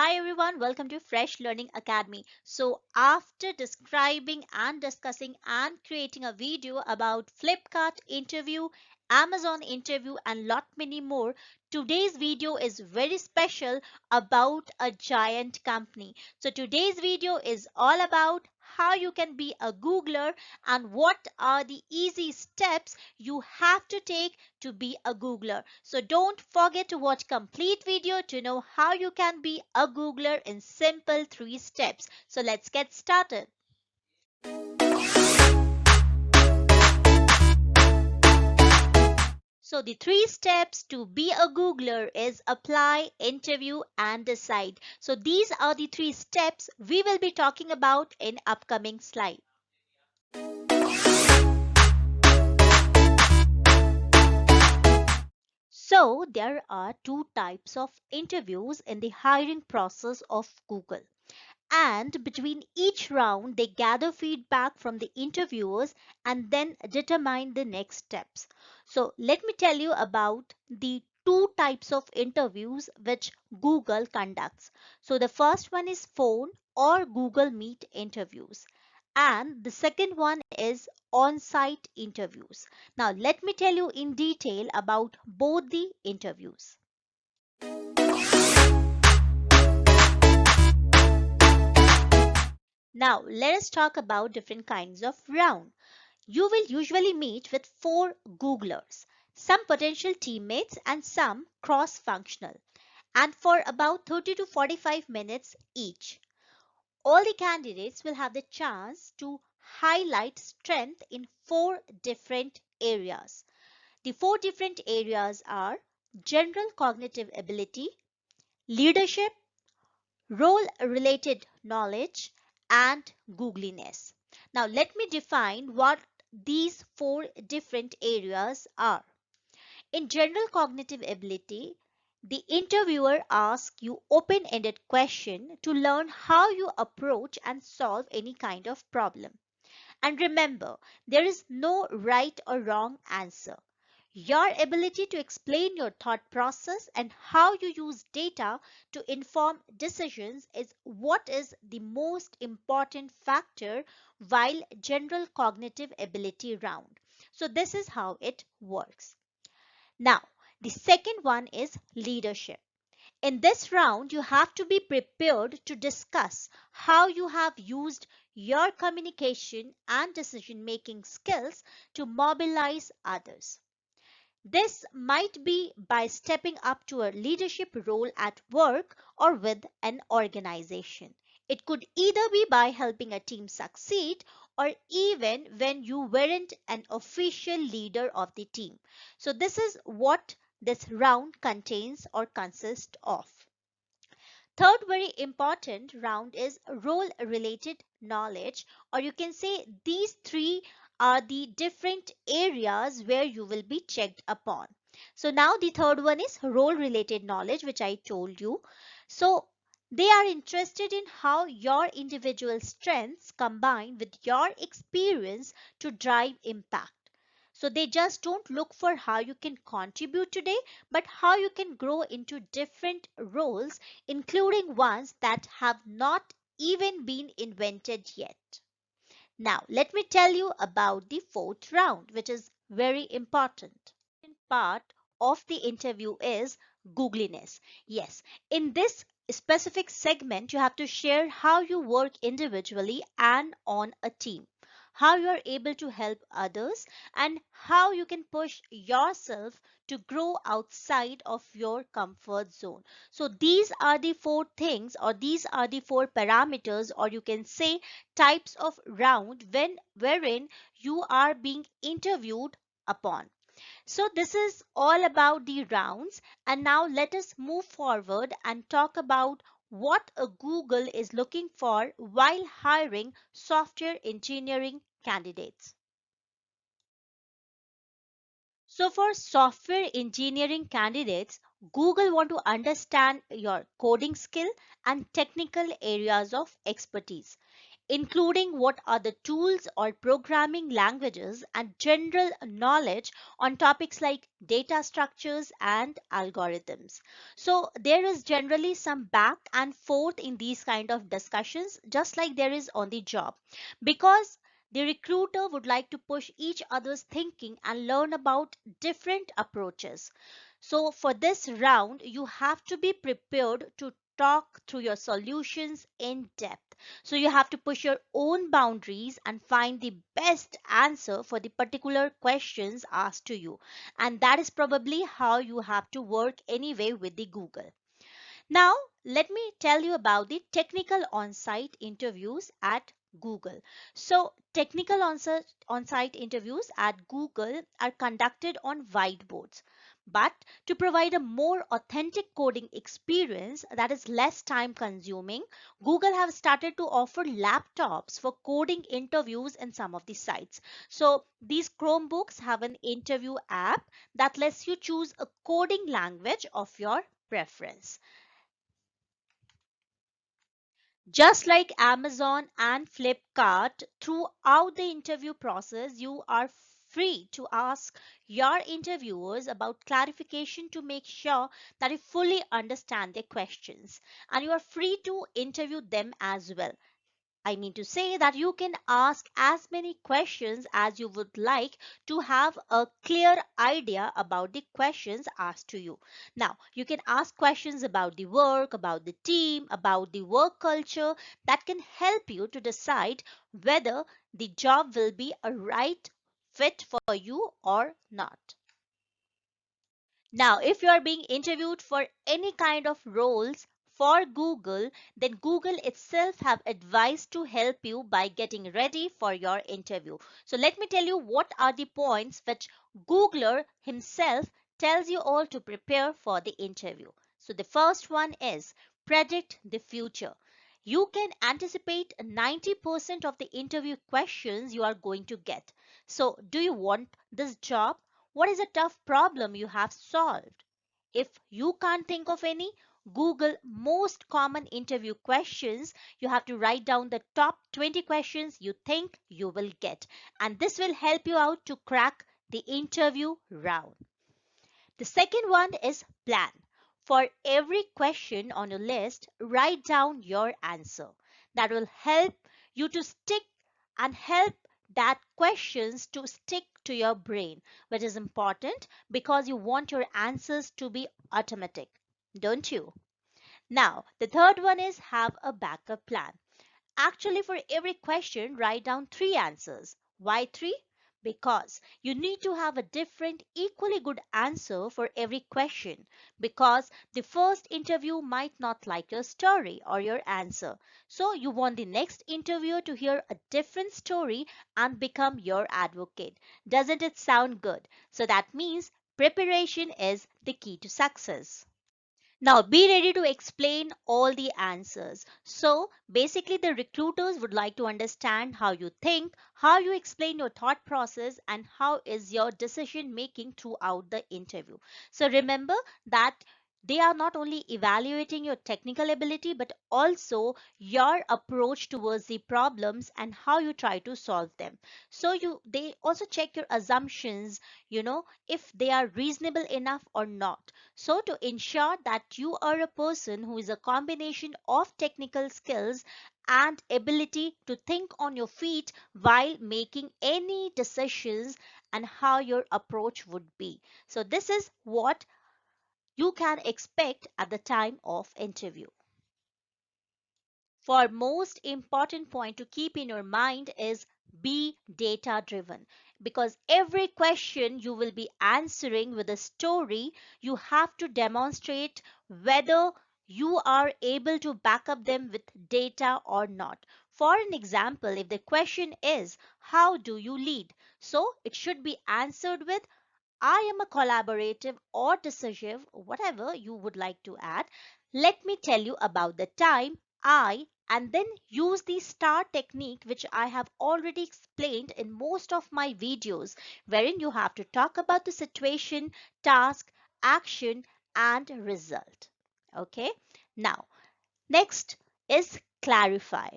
Hi everyone, welcome to Fresh Learning Academy. So, after describing and discussing and creating a video about Flipkart interview, Amazon interview, and lot many more, today's video is very special about a giant company. So, today's video is all about how you can be a Googler and what are the easy steps you have to take to be a Googler. So don't forget to watch complete video to know how you can be a Googler in simple 3 steps. So let's get started. So the 3 steps to be a Googler is apply, interview and decide. So these are the 3 steps we will be talking about in upcoming slide. So there are 2 types of interviews in the hiring process of Google. And between each round, they gather feedback from the interviewers and then determine the next steps. So, let me tell you about the 2 types of interviews which Google conducts. So, the first one is phone or Google Meet interviews, and the second one is on site interviews. Now, let me tell you in detail about both the interviews. Now, let us talk about different kinds of round. You will usually meet with 4 Googlers, some potential teammates and some cross-functional, and for about 30 to 45 minutes each. All the candidates will have the chance to highlight strength in 4 different areas. The 4 different areas are general cognitive ability, leadership, role related knowledge, and googliness. Now, let me define what these 4 different areas are. In general cognitive ability, the interviewer asks you open ended question to learn how you approach and solve any kind of problem. And remember, there is no right or wrong answer. Your ability to explain your thought process and how you use data to inform decisions is what is the most important factor while general cognitive ability round. So this is how it works. Now, the second one is leadership. In this round, you have to be prepared to discuss how you have used your communication and decision making skills to mobilize others. This might be by stepping up to a leadership role at work or with an organization. It could either be by helping a team succeed or even when you weren't an official leader of the team. So, this is what this round contains or consists of. Third very important round is role related knowledge, or you can say these 3 are the different areas where you will be checked upon. So now the third one is role related knowledge, which I told you. So they are interested in how your individual strengths combine with your experience to drive impact. So they just don't look for how you can contribute today, but how you can grow into different roles, including ones that have not even been invented yet. Now, let me tell you about the fourth round, which is very important. Part of the interview is googliness. Yes, in this specific segment, you have to share how you work individually and on a team, how you are able to help others, and how you can push yourself to grow outside of your comfort zone. So these are the 4 things, or these are the 4 parameters, or you can say types of round wherein you are being interviewed upon. So this is all about the rounds, and now let us move forward and talk about what a Google is looking for while hiring software engineering candidates. So for software engineering candidates, Google want to understand your coding skill and technical areas of expertise. including what are the tools or programming languages and general knowledge on topics like data structures and algorithms. So there is generally some back and forth in these kind of discussions, just like there is on the job, because the recruiter would like to push each other's thinking and learn about different approaches. So for this round, you have to be prepared to talk through your solutions in depth. So you have to push your own boundaries and find the best answer for the particular questions asked to you. And that is probably how you have to work anyway with the Google. Now, let me tell you about the technical on-site interviews at Google. So, technical on-site interviews at Google are conducted on whiteboards. But to provide a more authentic coding experience that is less time consuming, Google have started to offer laptops for coding interviews in some of the sites. So these Chromebooks have an interview app that lets you choose a coding language of your preference. Just like Amazon and Flipkart, throughout the interview process, you are free to ask your interviewers about clarification to make sure that you fully understand their questions. And you are free to interview them as well. I mean to say that you can ask as many questions as you would like to have a clear idea about the questions asked to you. Now, you can ask questions about the work, about the team, about the work culture that can help you to decide whether the job will be a right fit for you or not. Now, if you are being interviewed for any kind of roles for Google, then Google itself have advised to help you by getting ready for your interview. So let me tell you what are the points which Googler himself tells you all to prepare for the interview. So the first one is predict the future. You can anticipate 90% of the interview questions you are going to get. So, do you want this job? What is a tough problem you have solved? If you can't think of any, Google most common interview questions. You have to write down the top 20 questions you think you will get, and this will help you out to crack the interview round. The second one is plan. For every question on your list, write down your answer. That will help you to stick and help that questions to stick to your brain, which is important because you want your answers to be automatic, don't you? Now, the third one is have a backup plan. Actually, for every question, write down three answers. Why three? Because you need to have a different, equally good answer for every question. Because the first interview might not like your story or your answer. So you want the next interviewer to hear a different story and become your advocate. Doesn't it sound good? So that means preparation is the key to success. Now be ready to explain all the answers. So basically the recruiters would like to understand how you think, how you explain your thought process, and how is your decision making throughout the interview. So remember that they are not only evaluating your technical ability but also your approach towards the problems and how you try to solve them. So they also check your assumptions, if they are reasonable enough or not. So, to ensure that you are a person who is a combination of technical skills and ability to think on your feet while making any decisions and how your approach would be. So, this is what you can expect at the time of interview. For most important point to keep in your mind is be data driven, because every question you will be answering with a story, you have to demonstrate whether you are able to back up them with data or not. For an example, if the question is how do you lead, so it should be answered with I am a collaborative or decisive, whatever you would like to add. Let me tell you about the time and then use the STAR technique, which I have already explained in most of my videos, wherein you have to talk about the situation, task, action, and result. Okay, now next is clarify.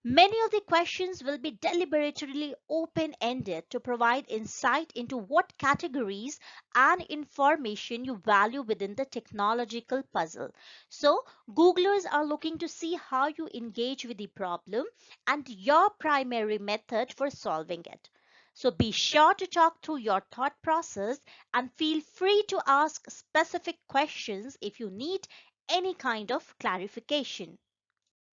Many of the questions will be deliberately open ended to provide insight into what categories and information you value within the technological puzzle. So, Googlers are looking to see how you engage with the problem and your primary method for solving it. So, be sure to talk through your thought process and feel free to ask specific questions if you need any kind of clarification.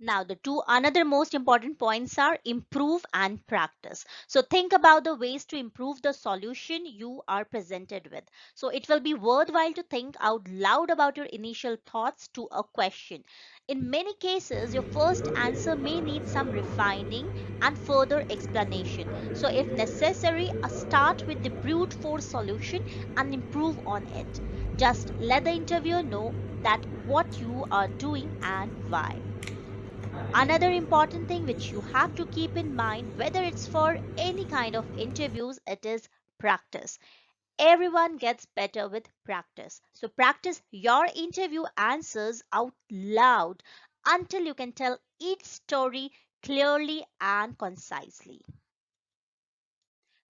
Now, the two another most important points are improve and practice. So, think about the ways to improve the solution you are presented with. So, it will be worthwhile to think out loud about your initial thoughts to a question. In many cases, your first answer may need some refining and further explanation. So, if necessary, start with the brute force solution and improve on it. Just let the interviewer know that what you are doing and why. Another important thing which you have to keep in mind, whether it's for any kind of interviews, it is practice. Everyone gets better with practice. So practice your interview answers out loud until you can tell each story clearly and concisely.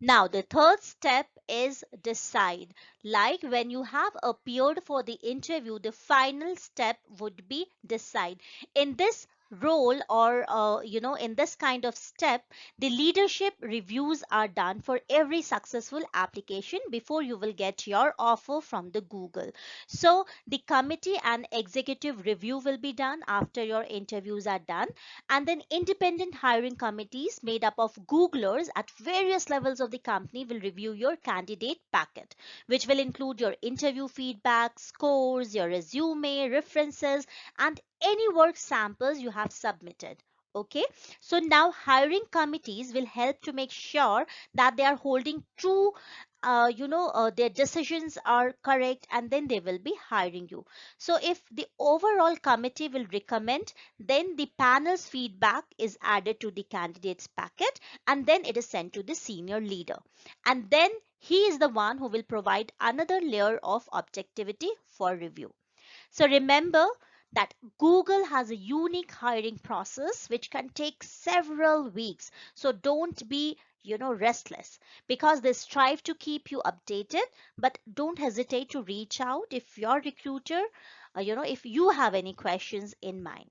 Now, the third step is decide. Like when you have appeared for the interview, the final step would be decide. In this role or in this kind of step, the leadership reviews are done for every successful application before you will get your offer from the Google. So the committee and executive review will be done after your interviews are done, and then independent hiring committees made up of Googlers at various levels of the company will review your candidate packet, which will include your interview feedback, scores, your resume, references, and any work samples you have submitted. Okay, so now hiring committees will help to make sure that they are holding true, their decisions are correct, and then they will be hiring you. So if the overall committee will recommend, then the panel's feedback is added to the candidate's packet and then it is sent to the senior leader. And then he is the one who will provide another layer of objectivity for review. So remember that Google has a unique hiring process which can take several weeks. So don't be restless, because they strive to keep you updated, but don't hesitate to reach out if your recruiter, if you have any questions in mind.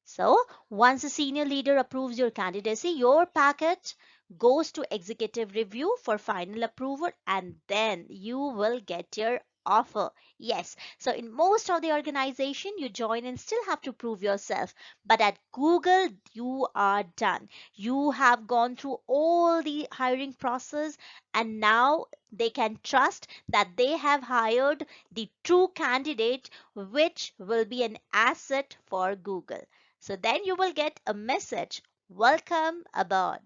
So, once a senior leader approves your candidacy, your packet goes to executive review for final approval, and then you will get your offer. Yes, so in most of the organization you join and still have to prove yourself, but at Google you are done. You have gone through all the hiring process, and now they can trust that they have hired the true candidate, which will be an asset for Google. So then you will get a message, welcome aboard.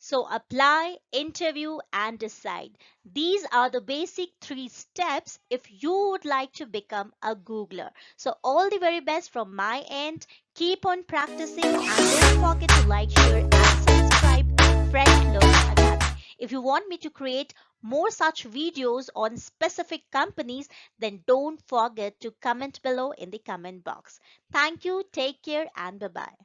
So apply, interview, and decide. These are the basic three steps if you would like to become a Googler. So all the very best from my end. Keep on practicing and don't forget to like, share, and subscribe to Fresh Learning Academy. If you want me to create more such videos on specific companies, then don't forget to comment below in the comment box. Thank you, take care, and bye bye.